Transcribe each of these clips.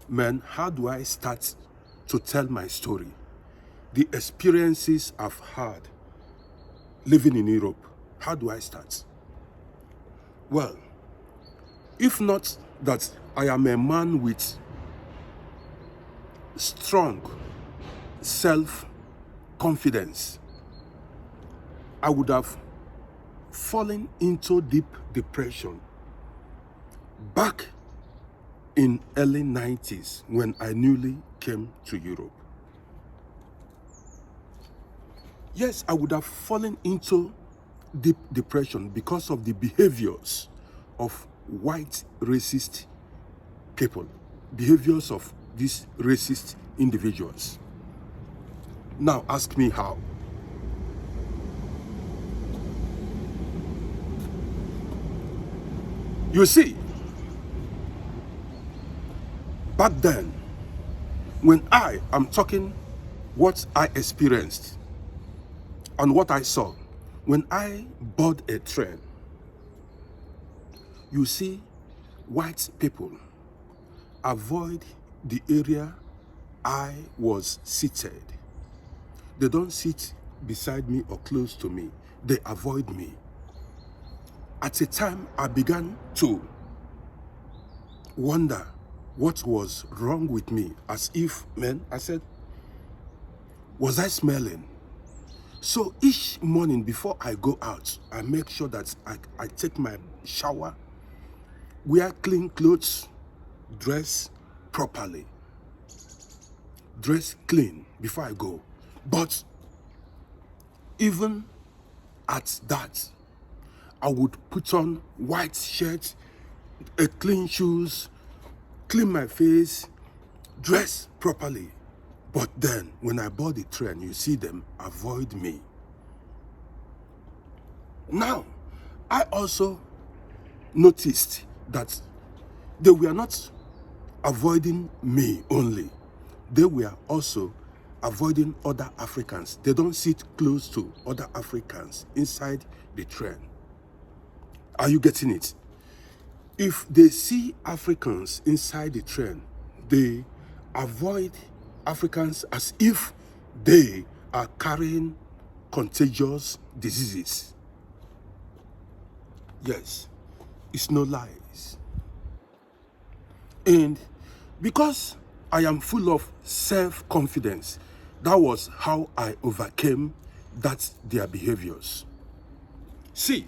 Man, how do I start to tell my story? The experiences I've had living in Europe. How do I start? Well, if not that I am a man with strong self-confidence, I would have fallen into deep depression back in early 90s when I newly came to Europe. Yes, I would have fallen into deep depression because of the behaviors of white racist people, behaviors of these racist individuals. Now ask me how. You see, back then, when I am talking what I experienced and what I saw, when I board a train, you see white people avoid the area I was seated. They don't sit beside me or close to me. They avoid me. At a time, I began to wonder what was wrong with me, as if, man, I said, was I smelling? So each morning before I go out, I make sure that I take my shower, wear clean clothes, dress properly, dress clean before I go. But even at that, I would put on white shirt, clean shoes, clean my face, dress properly. But then, when I board the train, you see them avoid me. Now, I also noticed that they were not avoiding me only. They were also avoiding other Africans. They don't sit close to other Africans inside the train. Are you getting it? If they see Africans inside the train, they avoid Africans as if they are carrying contagious diseases. Yes, it's no lies. And because I am full of self-confidence, that was how I overcame their behaviors. See,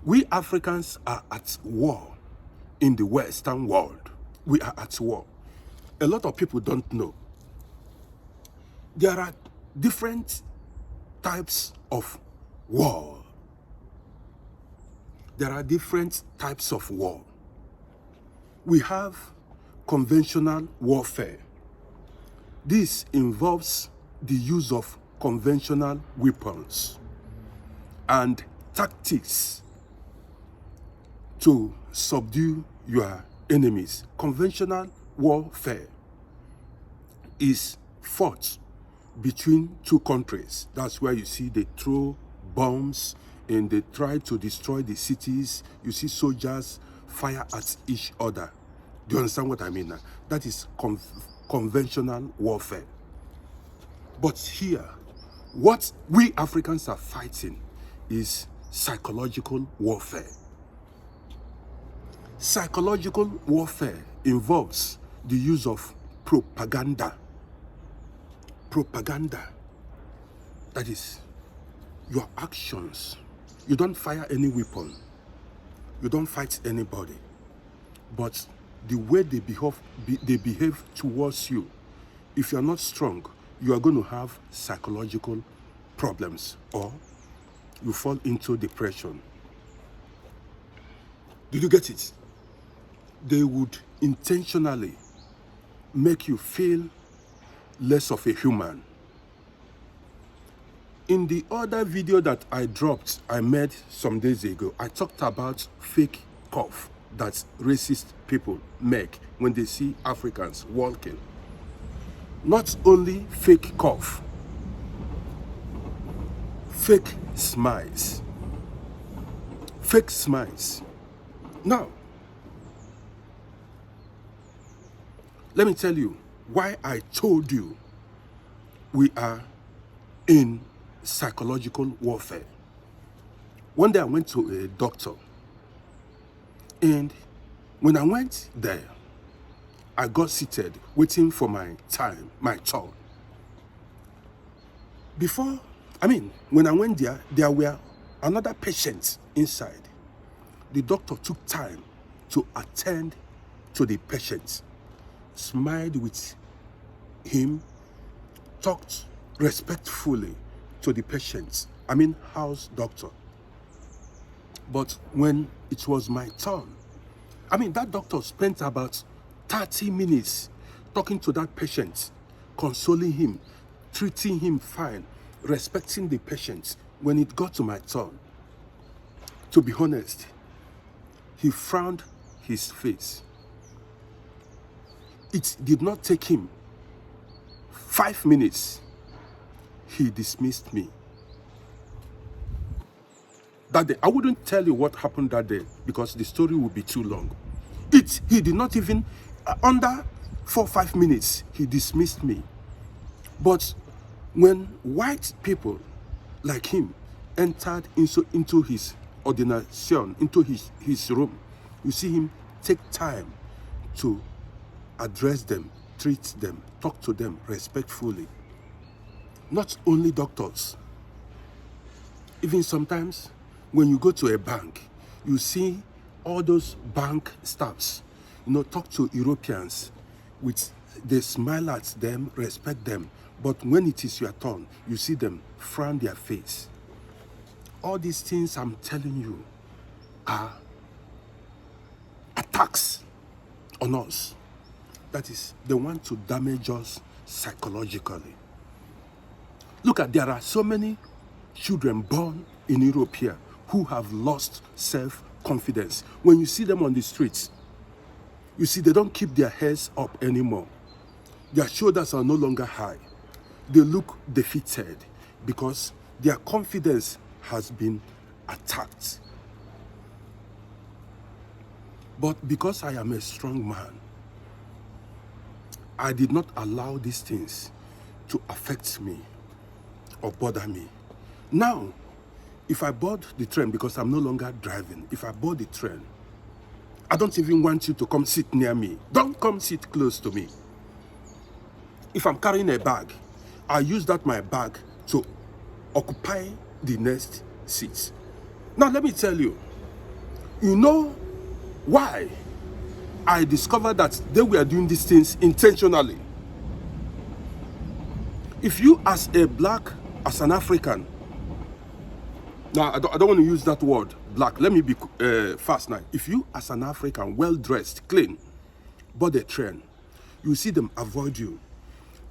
we Africans are at war in the Western world. We are at war. A lot of people don't know. There are different types of war. There are different types of war. We have conventional warfare. This involves the use of conventional weapons and tactics to subdue your enemies. Conventional warfare is fought between two countries. That's where you see they throw bombs and they try to destroy the cities. You see soldiers fire at each other. Do you understand what I mean now? That is conventional warfare. But here, what we Africans are fighting is psychological warfare. Psychological warfare involves the use of propaganda. Propaganda. That is your actions. You don't fire any weapon. You don't fight anybody. But the way they behave towards you, if you're not strong, you are going to have psychological problems or you fall into depression. Did you get it? They would intentionally make you feel less of a human. In the other video that I made some days ago, I talked about fake cough that racist people make when they see Africans walking. Not only fake cough, fake smiles. Fake smiles. Now, Let me tell you why I told you we are in psychological warfare. One day I went to a doctor, and when I went there, I got seated waiting for my time, my turn. When I went there were another patient inside. The doctor took time to attend to the patient, smiled with him, talked respectfully to the patient. House doctor. But when it was my turn, that doctor spent about 30 minutes talking to that patient, consoling him, treating him fine, respecting the patient. When it got to my turn, to be honest, he frowned his face. It did not take him 5 minutes. He dismissed me. That day, I wouldn't tell you what happened that day because the story would be too long. He did not even, under 4 or 5 minutes, he dismissed me. But when white people like him entered into his ordination, into his room, you see him take time to address them, treat them, talk to them respectfully. Not only doctors, even sometimes when you go to a bank, you see all those bank staffs, talk to Europeans, they smile at them, respect them. But when it is your turn, you see them frown their face. All these things I'm telling you are attacks on us. That is, they want to damage us psychologically. Look there are so many children born in Europe here who have lost self-confidence. When you see them on the streets, you see they don't keep their heads up anymore. Their shoulders are no longer high. They look defeated because their confidence has been attacked. But because I am a strong man, I did not allow these things to affect me or bother me. Now, if I board the train, because I'm no longer driving, if I board the train, I don't even want you to come sit near me. Don't come sit close to me. If I'm carrying a bag, I use my bag to occupy the next seat. Now, let me tell you, you know why I discovered that they were doing these things intentionally. If you as an African, now I don't want to use that word, black, let me be fast now. If you as an African, well-dressed, clean, board a train, you see them avoid you.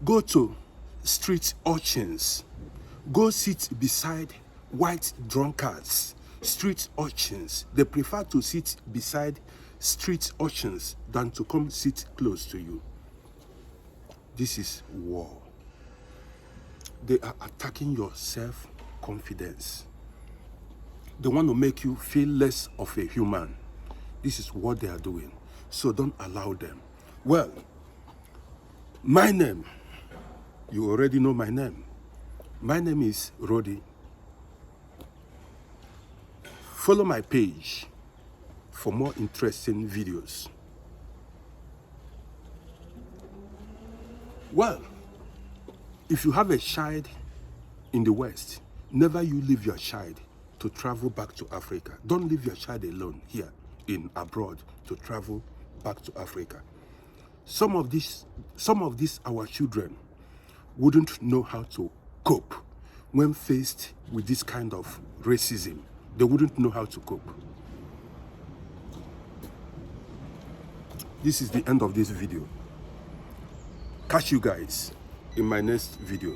Go to street urchins. Go sit beside white drunkards, street urchins. They prefer to sit beside street urchins than to come sit close to you. This is war. They are attacking your self-confidence. They want to make you feel less of a human. This is what they are doing. So don't allow them. Well, my name, you already know my name. My name is Rodi. Follow my page for more interesting videos. Well, if you have a child in the West, never you leave your child to travel back to Africa. Don't leave your child alone here abroad to travel back to Africa. Some of these our children wouldn't know how to cope when faced with this kind of racism. They wouldn't know how to cope. This is the end of this video. Catch you guys in my next video.